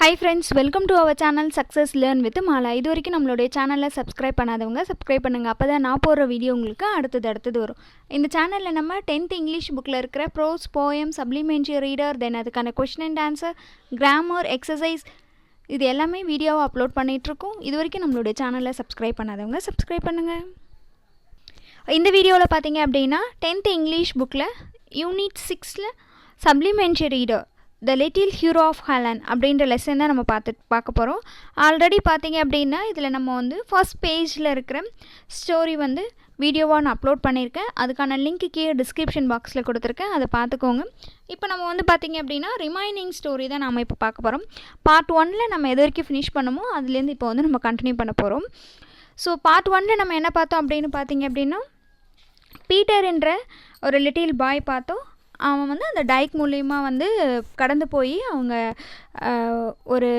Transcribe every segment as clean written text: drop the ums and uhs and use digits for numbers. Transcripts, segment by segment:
Hi friends, welcome to our channel Success Learn with Mala. இது வரைக்கும் நம்மளுடைய சேனலை சப்ஸ்கிரைப் பண்ணாதவங்க சப்ஸ்கிரைப் பண்ணுங்க. அப்பதான் நான் போடுற வீடியோ உங்களுக்கு அடுத்தது வரும். இந்த சேனல்ல நம்ம 10th இங்கிலீஷ் புக்ல இருக்கிற ப்ரோஸ், போயம், சப்ளிமெண்டரி ரீடர், தென் அதுக்கான question and answer, grammar, exercise இது எல்லாமே வீடியோவை அப்லோட் பண்ணிட்டு இருக்கோம். இது வரைக்கும் நம்மளுடைய சேனலை சப்ஸ்கிரைப் பண்ணாதவங்க சப்ஸ்கிரைப் பண்ணுங்க. இந்த வீடியோல பாத்தீங்க அப்படினா 10th இங்கிலீஷ் புக்ல யூனிட் 6ல supplementary reader The Little Hero of Holland அப்படின்ற லெசன் தான் நம்ம பார்க்க போகிறோம். ஆல்ரெடி பார்த்தீங்க அப்படின்னா இதில் நம்ம வந்து ஃபர்ஸ்ட் பேஜில் இருக்கிற ஸ்டோரி வந்து வீடியோவாக நான் அப்லோட் பண்ணியிருக்கேன். அதுக்கான லிங்க் கீழே டிஸ்கிரிப்ஷன் பாக்ஸில் கொடுத்துருக்கேன், அதை பார்த்துக்கோங்க. இப்போ நம்ம வந்து பார்த்திங்க அப்படின்னா ரிமைனிங் ஸ்டோரி தான் நம்ம இப்போ பார்க்க போகிறோம். பார்ட் 1ல் நம்ம எது வரைக்கும் ஃபினிஷ் பண்ணமோ அதுலேருந்து இப்போ வந்து நம்ம கண்டினியூ பண்ண போகிறோம். ஸோ பார்ட் 1ல் நம்ம என்ன பார்த்தோம் அப்படின்னு பார்த்தீங்க அப்படின்னா பீட்டர் என்ற ஒரு லிட்டில் பாய் பார்த்தோம். அவன் வந்து அந்த டைக் மூலயமா வந்து கடந்து போய் அவங்க ஒரு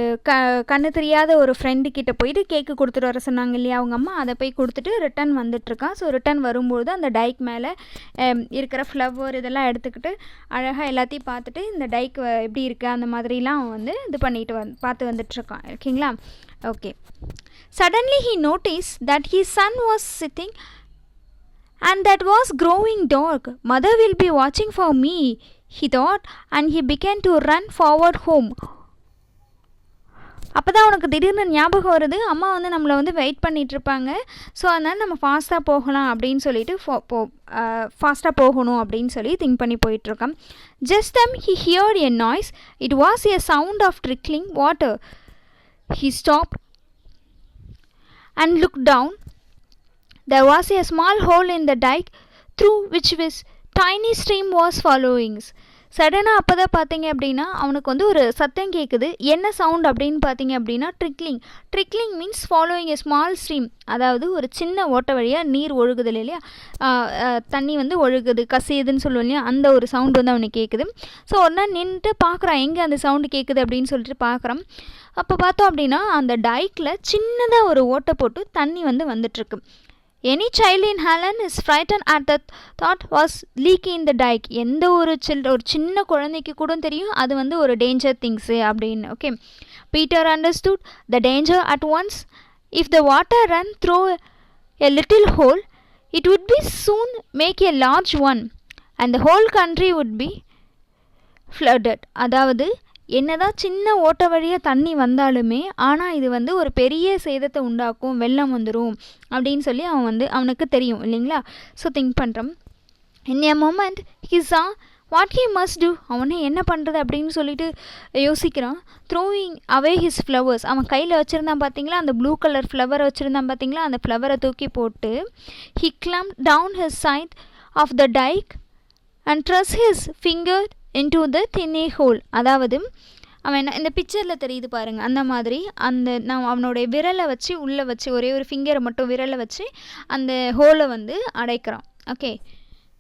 கண்ணு தெரியாத ஒரு ஃப்ரெண்டுக்கிட்ட போயிட்டு கேக்கு கொடுத்துட்டு வர சொன்னாங்க இல்லையா அவங்க அம்மா, அதை போய் கொடுத்துட்டு ரிட்டன் வந்துட்டுருக்கான். ஸோ ரிட்டன் வரும்பொழுது அந்த டைக் மேலே இருக்கிற ஃப்ளவர் இதெல்லாம் எடுத்துக்கிட்டு அழகாக எல்லாத்தையும் பார்த்துட்டு இந்த டைக் எப்படி இருக்குது அந்த மாதிரிலாம் அவன் வந்து இது பண்ணிட்டு பார்த்து வந்துட்டுருக்கான். ஓகேங்களா? Okay. Suddenly he notice that his son was sitting and that was growing dark. Mother will be watching for me, he thought, and he began to run forward home. அப்போதான் அவனுக்கு திடீர்னு ஞாபகம் வருது, அம்மா வந்து நம்மளை வந்து வெயிட் பண்ணிகிட்ருப்பாங்க. ஸோ அதனால் நம்ம ஃபாஸ்ட்டாக போகலாம் அப்படின்னு சொல்லிட்டு ஃபாஸ்ட்டாக போகணும் அப்படின்னு சொல்லி திங்க் பண்ணி போயிட்டுருக்கான். Just then he heard a noise. It was a sound of trickling water. He stopped and looked down. There was a small hole in the dike through which this tiny stream was following. சடனாக அப்போ தான் பார்த்தீங்க அப்படின்னா அவனுக்கு வந்து ஒரு சத்தம் கேட்குது. என்ன சவுண்ட் அப்படின்னு பார்த்தீங்க அப்படின்னா trickling means following a small stream, அதாவது ஒரு சின்ன ஓட்ட வழியாக நீர் ஒழுகுது இல்லையா, தண்ணி வந்து ஒழுகுது, கசியுதுன்னு சொல்லுவோம் இல்லையா, அந்த ஒரு சவுண்டு வந்து அவனுக்கு கேட்குது. ஸோ உடனே நின்றுட்டு பார்க்குறான் எங்கே அந்த சவுண்டு கேட்குது அப்படின்னு சொல்லிட்டு பார்க்குறான். அப்போ பார்த்தோம் அப்படின்னா அந்த டைக்கில் சின்னதாக ஒரு ஓட்டை போட்டு தண்ணி வந்து வந்துட்டுருக்கு. Any child in Holland is frightened at the thought was leak in the dike. எந்த ஒரு சின்ன குழந்தைக்கு கூட தெரியும் அது வந்து ஒரு டேஞ்சர் திங்ஸு அப்படின்னு. Okay. Peter understood the danger at once. If the water ran through a little hole, it would be soon make a large one, and the whole country would be flooded. அதாவது என்னதான் சின்ன ஓட்ட வழியாக தண்ணி வந்தாலுமே ஆனால் இது வந்து ஒரு பெரிய சேதத்தை உண்டாக்கும், வெள்ளம் வந்துடும் அப்படின்னு சொல்லி அவனுக்கு தெரியும் இல்லைங்களா. ஸோ திங்க் பண்ணுறான். In a moment he saw what he must do. அவனே என்ன பண்ணுறது அப்படின்னு சொல்லிட்டு யோசிக்கிறான். Throwing away his flowers. அவன் கையில் வச்சுருந்தான் பார்த்தீங்களா, அந்த ப்ளூ கலர் ஃப்ளவரை வச்சுருந்தான் பார்த்தீங்களா, அந்த ஃப்ளவரை தூக்கி போட்டு he climb down his side of the dike and thrust his finger into the tiny hole. அதாவது அவன் இந்த பிக்சரில் தெரியுது பாருங்கள், அந்த மாதிரி நான் அவனுடைய விரலை வச்சு உள்ளே வச்சு ஒரே ஒரு ஃபிங்கரை மட்டும் விரலை வச்சு அந்த ஹோலை வந்து அடைக்கிறான். ஓகே.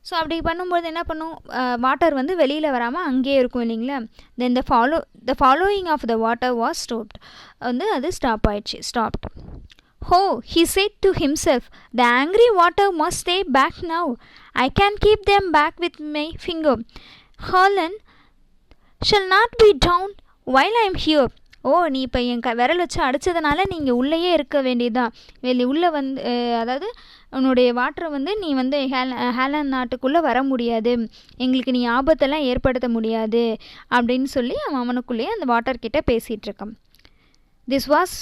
ஸோ அப்படி பண்ணும்போது என்ன பண்ணும், வாட்டர் வந்து வெளியில் வராமல் அங்கேயே இருக்கும் இல்லைங்களா. தென் the following of the water was stopped. வந்து அது ஸ்டாப் ஆயிடுச்சு. Stopped. Oh, he said to himself, the angry water must stay back now. I can keep them back with my finger. Holland shall not be down while I am here. நீ இப்போ என் விரல் வச்சு அடித்ததுனால நீங்கள் உள்ளேயே இருக்க வேண்டியதுதான். உள்ளே வந்து அதாவது உன்னுடைய வாட்டரை வந்து நீ வந்து ஹாலண்ட் நாட்டுக்குள்ளே வர முடியாது, எங்களுக்கு நீ ஆபத்தெல்லாம் ஏற்படுத்த முடியாது அப்படின்னு சொல்லி அவனுக்குள்ளேயே அந்த வாட்டர்கிட்ட பேசிகிட்டு இருக்கான். This was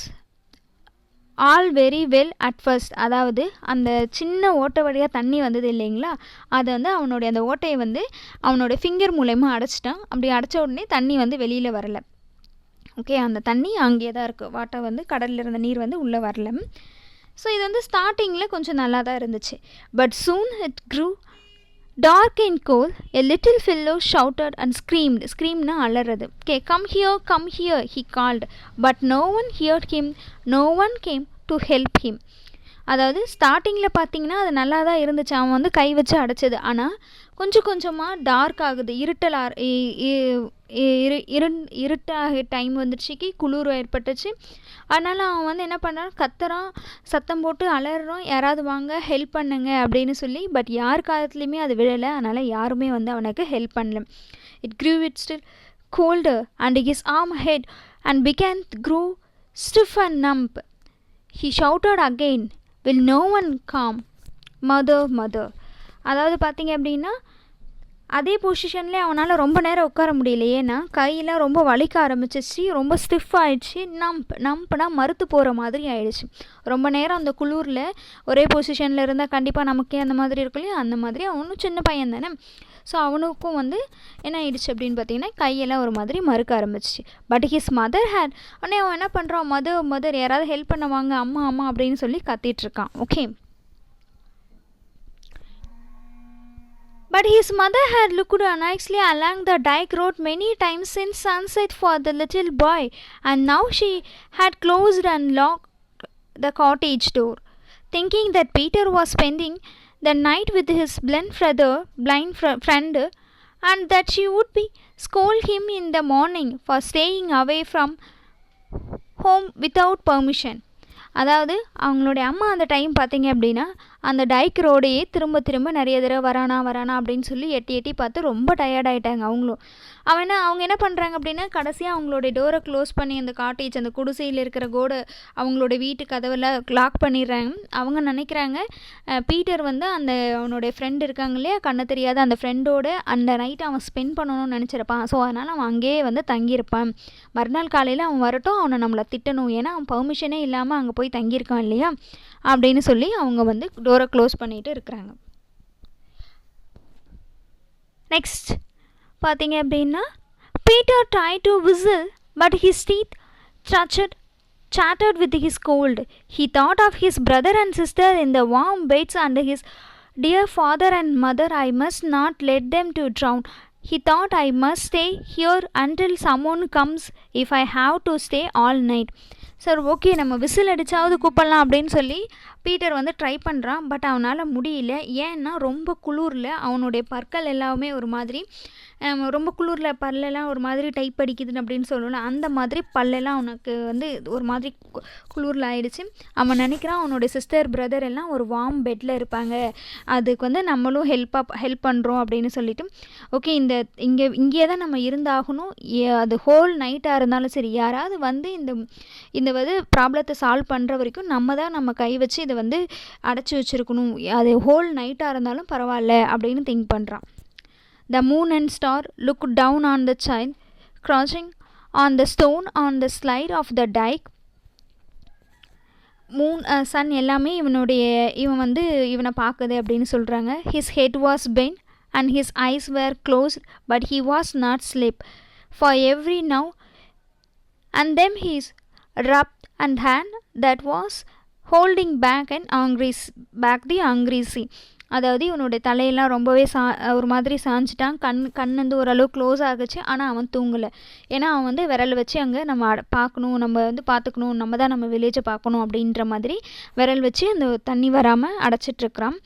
all very well at first. அதாவது அந்த சின்ன ஓட்டை வழியாக தண்ணி வந்தது இல்லைங்களா, அதை வந்து அவனுடைய அந்த ஓட்டையை வந்து அவனோட ஃபிங்கர் மூலயமா அடைச்சிட்டான். அப்படி அடைச்ச உடனே தண்ணி வந்து வெளியில் வரல. ஓகே. அந்த தண்ணி அங்கேயே தான் இருக்குது, வாட்டர் வந்து கடலில் இருந்த நீர் வந்து உள்ளே வரல. ஸோ இது வந்து ஸ்டார்டிங்கில் கொஞ்சம் நல்லா தான் இருந்துச்சு. But soon it crew dark and cold. A little fellow shouted and screamed. Screamna அலறது. Okay, come here, he called. But no one heard him. No one came to help him. அதாவது ஸ்டார்டிங்கில் பார்த்தீங்கன்னா அது நல்லா தான் இருந்துச்சு, அவன் வந்து கை வச்சு அடைச்சது. ஆனால் கொஞ்சம் கொஞ்சமாக டார்க் ஆகுது, இருட்டாக டைம் வந்துடுச்சு, குளிர் ஏற்பட்டுச்சு. அதனால் அவன் வந்து என்ன பண்ணுறான், கத்துறான், சத்தம் போட்டு அலறான், யாராவது வாங்க ஹெல்ப் பண்ணுங்க அப்படின்னு சொல்லி. பட் யார் காலத்துலேயுமே அது விழலை, அதனால் யாருமே வந்து அவனுக்கு ஹெல்ப் பண்ணல. It grew it still colder and his arm head and began to grow stiff and numb. He shouted again, will no one come? Mother, mother. அதாவது பார்த்தீங்க அப்படின்னா அதே பொசிஷன்லேயே அவனால் ரொம்ப நேரம் உட்கார முடியல. ஏன்னா கையெல்லாம் ரொம்ப வலிக்க ஆரம்பிச்சிச்சு, ரொம்ப ஸ்டிஃப் ஆகிடுச்சு, நம்புனா மறுத்து போகிற மாதிரி ஆயிடுச்சு. ரொம்ப நேரம் அந்த குளிரில் ஒரே பொசிஷனில் இருந்தால் கண்டிப்பாக நமக்கே அந்த மாதிரி இருக்கும் இல்லையா, அந்த மாதிரி அவனும் சின்ன பையன் தானே. ஸோ அவனுக்கும் வந்து என்ன ஆயிடுச்சு அப்படின்னு பார்த்தீங்கன்னா கையெல்லாம் ஒரு மாதிரி மறுக்க ஆரம்பிச்சிச்சு. பட் ஹிஸ் மதர் ஹேட், உடனே அவன் என்ன பண்ணுறான், மதர் யாராவது ஹெல்ப் பண்ணுவாங்க, அம்மா அம்மா அப்படின்னு சொல்லி கத்திகிட்ருக்கான். Okay, but his mother had looked anxiously along the dyke road many times since sunset for the little boy, and now she had closed and locked the cottage door, thinking that Peter was spending the night with his blind friend, and that she would be scold him in the morning for staying away from home without permission. அதாவது அவங்களுடைய அம்மா அந்த time பார்த்தீங்க அப்படின்னா அந்த டைக் ரோடையே திரும்ப திரும்ப நிறைய தடவை வரானா அப்படின்னு சொல்லி எட்டி பார்த்து ரொம்ப டயர்டாயிட்டாங்க அவங்களும். அவங்க என்ன பண்ணுறாங்க அப்படின்னா கடைசியாக அவங்களுடைய டோரை க்ளோஸ் பண்ணி அந்த காட்டேஜ், அந்த குடிசையில் இருக்கிற அவங்களோட வீட்டு கதவெல்லாம் லாக் பண்ணிடுறாங்க. அவங்க நினைக்கிறாங்க பீட்டர் வந்து அந்த அவனுடைய ஃப்ரெண்டு இருக்காங்க இல்லையா, கண்ணு தெரியாத அந்த ஃப்ரெண்டோட அந்த நைட்டை அவன் ஸ்பெண்ட் பண்ணணும்னு நினச்சிருப்பான். ஸோ அதனால் அவன் அங்கேயே வந்து தங்கியிருப்பான். மறுநாள் காலையில் அவன் வரட்டும், அவனை நம்மளை திட்டணும், ஏன்னா அவன் பர்மிஷனே இல்லாமல் அங்கே போய் தங்கியிருக்கான் இல்லையா அப்படின்னு சொல்லி அவங்க வந்து டோரை க்ளோஸ் பண்ணிட்டு இருக்கிறாங்க. நெக்ஸ்ட் பார்த்தீங்க அப்படின்னா Peter try to whistle but his teeth chattered with his cold. He thought of his brother and sister in the warm beds and his dear father and mother. I must not let them to drown. He thought, I must stay here until someone comes if I have to stay all night. Sir okay, நம்ம whistle அடித்தாவது கூப்பிடலாம் அப்படின்னு சொல்லி Peter வந்து try பண்ணுறான். But அவனால் முடியல. ஏன்னா ரொம்ப குளிரில் அவனுடைய பற்கள் எல்லாமே ஒரு மாதிரி, ரொம்ப குளிரில் பல்லெல்லாம் ஒரு மாதிரி டைப் அடிக்குது அப்படின்னு சொல்லலாம், அந்த மாதிரி பல்லெல்லாம் அவனுக்கு வந்து ஒரு மாதிரி குளிரில் ஆயிடுச்சு. அவன் நினைக்கிறான் அவனுடைய சிஸ்டர் பிரதர் எல்லாம் ஒரு வார்ம் பெட்டில் இருப்பாங்க, அதுக்கு வந்து நம்மளும் ஹெல்ப் பண்ணுறோம் அப்படின்னு சொல்லிட்டு ஓகே இங்கே தான் நம்ம இருந்தாகணும், அது ஹோல் நைட்டாக இருந்தாலும் சரி, யாராவது வந்து இந்த வந்து ப்ராப்ளத்தை சால்வ் பண்ணுற வரைக்கும் நம்ம தான் நம்ம கை வச்சு இதை வந்து அடைச்சி வச்சுருக்கணும், அது ஹோல் நைட்டாக இருந்தாலும் பரவாயில்ல அப்படின்னு திங்க் பண்ணுறான். The moon and star looked down on the child, crouching on the stone on the slide of the dike. சன் எல்லாமே இவனை பார்க்குது அப்படின்னு சொல்கிறாங்க. His head was bent and his eyes were closed, but he was not asleep. For every now and then his rubbed and hand that was holding back the angry sea. அதாவது இவனுடைய தலையெல்லாம் ரொம்பவே ஒரு மாதிரி சாஞ்சிட்டான். கண் வந்து ஓரளவு க்ளோஸ் ஆகுச்சு. ஆனால் அவன் தூங்கலை. ஏன்னா அவன் வந்து விரல் வச்சு அங்கே நம்ம பார்க்கணும், நம்ம வந்து பார்த்துக்கணும், நம்ம தான் நம்ம வில்லேஜை பார்க்கணும் அப்படின்ற மாதிரி விரல் வச்சு அந்த தண்ணி வராமல் அடைச்சிட்ருக்கிறான்.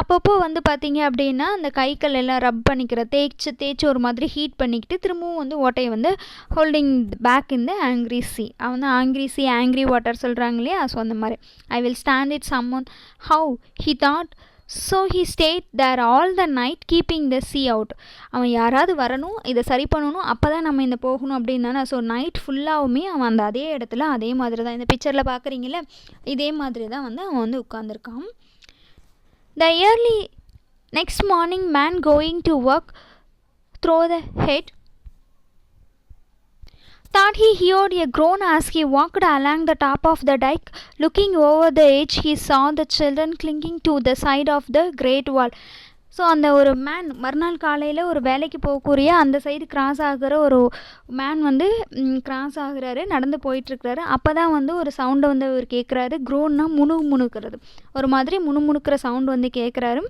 அப்பப்போ வந்து பார்த்தீங்க அப்படின்னா அந்த கைகள் எல்லாம் ரப் பண்ணிக்கிற தேய்ச்சி ஒரு மாதிரி ஹீட் பண்ணிக்கிட்டு திரும்பவும் வந்து ஓட்டையை வந்து holding back in the angry sea. அவன் வந்து ஆங்க்ரி வாட்டர் சொல்கிறாங்க இல்லையா, ஸோ அந்த மாதிரி I will stand it somehow he thought. So he stayed there all the night keeping the sea out. அவன் யாராவது வரணும், இதை சரி பண்ணணும், அப்போ தான் நம்ம இந்த போகணும் அப்படின்னு தானே. ஸோ நைட் ஃபுல்லாகவுமே அவன் அந்த அதே இடத்துல அதே மாதிரி தான், இந்த பிக்சரில் பார்க்குறீங்களே இதே மாதிரி தான் வந்து அவன் வந்து உட்காந்துருக்கான். த yearly next morning man going to work throw the head thought he heard a groan as he walked along the top of the dike. Looking over the edge, he saw the children clinging to the side of the great wall. So அந்த ஒரு man மறுநாள் காலையில் ஒரு வேலைக்கு போகக்கூடிய அந்த side cross ஆகிற ஒரு மேன் வந்து கிராஸ் ஆகுறாரு, நடந்து போயிட்டுருக்கிறாரு. அப்போ தான் வந்து ஒரு சவுண்டை வந்து அவர் கேட்குறாரு. க்ரோன்னா முணுக்கிறது, ஒரு மாதிரி முணுக்கிற சவுண்டு வந்து கேட்குறாரு.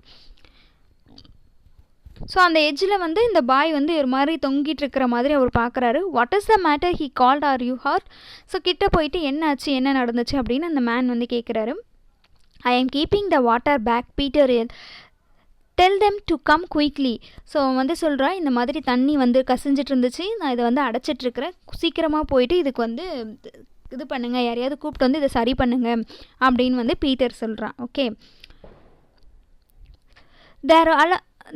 ஸோ அந்த எட்ஜில் வந்து இந்த பாய் வந்து ஒரு மாதிரி தொங்கிட்டு இருக்கிற மாதிரி அவர் பார்க்குறாரு. What is the matter he called are you hurt. So கிட்ட போயிட்டு என்னாச்சு, என்ன நடந்துச்சு அப்படின்னு அந்த மேன் வந்து கேட்குறாரு. I am keeping the water back Peter, tell them to come quickly. So வந்து சொல்கிறா, இந்த மாதிரி தண்ணி வந்து கசிஞ்சிட்டு இருந்துச்சு, நான் இதை வந்து அடைச்சிட்ருக்கிறேன், சீக்கிரமாக போயிட்டு இதுக்கு வந்து இது பண்ணுங்கள், யாரையாவது கூப்பிட்டு வந்து இதை சரி பண்ணுங்க அப்படின்னு வந்து பீட்டர் சொல்கிறான். Okay,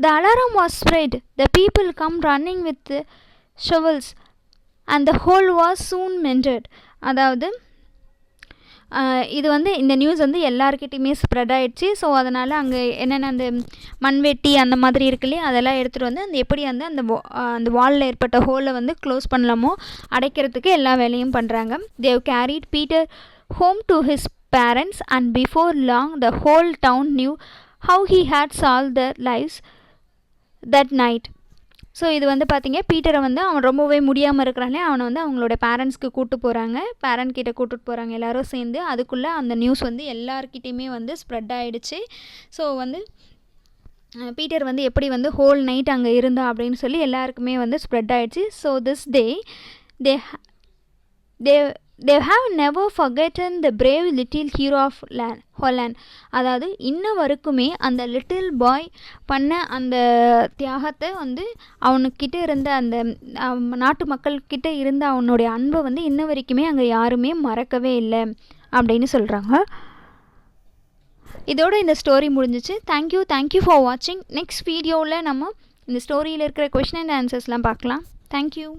The alarm was spread. The people come running with the shovels and the hole was soon mended. அதாவது இது வந்து இந்த நியூஸ் வந்து எல்லாருக்கிட்டையுமே ஸ்ப்ரெட் ஆகிடுச்சு. ஸோ அதனால் அங்கே என்னென்ன அந்த மண்வெட்டி அந்த மாதிரி இருக்கு இல்லையா, அதெல்லாம் எடுத்துகிட்டு வந்து அந்த எப்படி வந்து அந்த வாலில் ஏற்பட்ட ஹோலை வந்து க்ளோஸ் பண்ணலாமோ அடைக்கிறதுக்கு எல்லா வேலையும் பண்ணுறாங்க. They carried Peter home to his parents and before long the whole town knew how he had saved their lives that night. So இது வந்து பார்த்திங்க, பீட்டரை வந்து அவன் ரொம்பவே முடியாமல் இருக்கிறாங்களே, அவனை வந்து அவங்களோட பேரண்ட்ஸ்க்கு கூப்பிட்டு போகிறாங்க, பேரண்ட்கிட்ட கூப்பிட்டு போகிறாங்க எல்லோரும் சேர்ந்து. அதுக்குள்ளே அந்த நியூஸ் வந்து எல்லாருக்கிட்டையுமே வந்து ஸ்ப்ரெட் ஆகிடுச்சு. ஸோ வந்து பீட்டர் வந்து எப்படி வந்து ஹோல் நைட் அங்கே இருந்தா அப்படின்னு சொல்லி எல்லாருக்குமே வந்து ஸ்ப்ரெட் ஆகிடுச்சு. So this day they have never forgotten the brave little hero of Holland. அதாவது இன்ன வரைக்குமே அந்த லிட்டில் பாய் பண்ண அந்த தியாகத்தை வந்து அவனுக்கிட்ட இருந்த அந்த நாட்டு மக்கள்கிட்ட இருந்த அவனுடைய அன்பை வந்து இன்ன வரைக்குமே அங்கே யாருமே மறக்கவே இல்லை அப்படின்னு சொல்கிறாங்க. இதோட இந்த ஸ்டோரி முடிஞ்சிச்சு. தேங்க்யூ ஃபார் வாட்சிங். நெக்ஸ்ட் வீடியோவில் நம்ம இந்த ஸ்டோரியில் இருக்கிற கொஷின் அண்ட் ஆன்சர்ஸ்லாம் பார்க்கலாம். தேங்க்யூ.